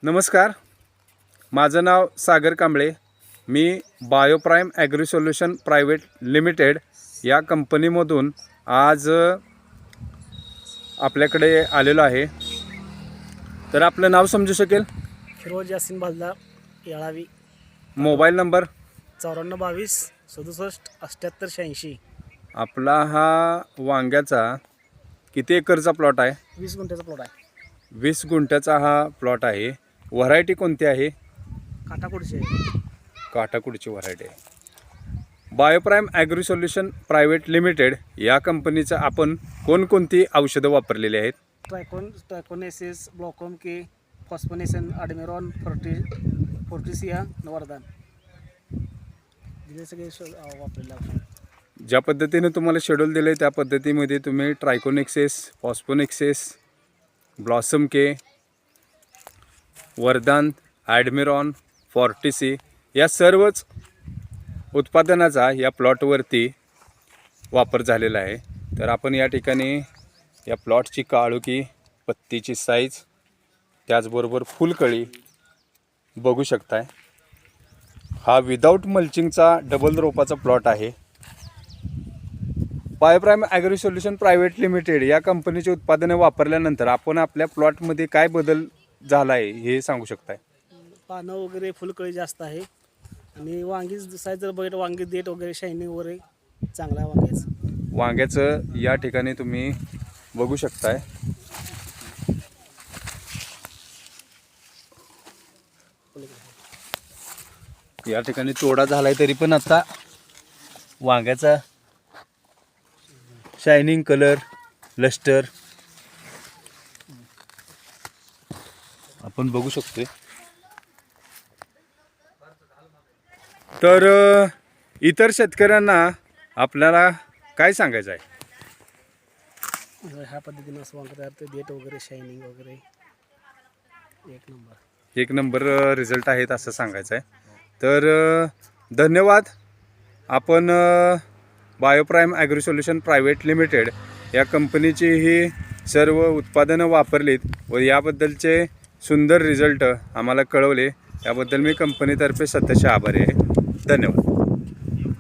नमस्कार, माझं नाव सागर कांबळे. मी बायोप्राईम agree solution private limited या कंपनीमधून आज आपल्याकडे आलेलो आहे. तर आपलं नाव समजू शकेल? फिरोज यासिन बालदार, येळावी. Mobile number 9422 67 78 86. आपला हा वांग्याचा किती एकरचा प्लॉट आहे? 20 गुंठ्याचा प्लॉट आहे. 20 गुंठ्याचा हा प्लॉट आहे. व्हरायटी कोणती आहे? काटाकोडची आहे. काटाकुडची व्हरायटी आहे. बायोप्राईम ॲग्री सोल्युशन प्रायव्हेट लिमिटेड या कंपनीचं आपण कोणकोणती औषधं वापरलेली आहेत? ट्रायकोनेसिस, ब्लॉकॉम के, फॉस्फोनेसन, ॲडमिरॉन, फोर्टिसिया, नवरदान दिले सगळे वापरलेले औषध. ज्या पद्धतीने तुम्हाला शेड्यूल दिले त्या पद्धतीमध्ये तुम्ही ट्रायकोनेक्सेस, फॉस्फोनेक्सेस, ब्लॉसम के, वरदान, ॲडमिरॉन, फॉर्टिसी या सर्वच उत्पादनाचा या प्लॉटवरती वापर झालेला आहे. तर आपण या ठिकाणी या प्लॉटची काळोखी, पत्तीची साईज, त्याचबरोबर फुलकळी बघू शकताय. हा विदाऊट मल्चिंगचा डबल रोपाचा प्लॉट आहे. बायोप्राईम ॲग्री सोल्युशन प्रायव्हेट लिमिटेड या कंपनीची उत्पादने वापरल्यानंतर आपण आपल्या प्लॉटमध्ये काय बदल झाला आहे हे सांगू शकताय? पानं वगैरे फुलकळी जास्त आहे आणि वांगी साईज जर बघितलं, वांगी देठ वगैरे शायनिंग वगैरे चांगला आहे वांग्याचं. वांग्याचं या ठिकाणी तुम्ही बघू शकताय. या ठिकाणी तोडा झालाय तरी पण आता वांग्याचा शायनिंग कलर, लस्टर आपण बघू शकतोय. तर इतर शेतकऱ्यांना आपल्याला काय सांगायचं आहे? ह्या पद्धतीनं असं वांग तयार, देठ वगैरे शायनिंग वगैरे एक नंबर रिझल्ट आहेत असं सांगायचं आहे. तर धन्यवाद. आपण बायोप्राईम ॲग्री सोल्युशन प्रायव्हेट लिमिटेड या कंपनीची ही सर्व उत्पादनं वापरलीत व याबद्दलचे सुंदर रिझल्ट आम्हाला कळवले. याबद्दल मी कंपनीतर्फे सतत आभारी आहे. धन्यवाद.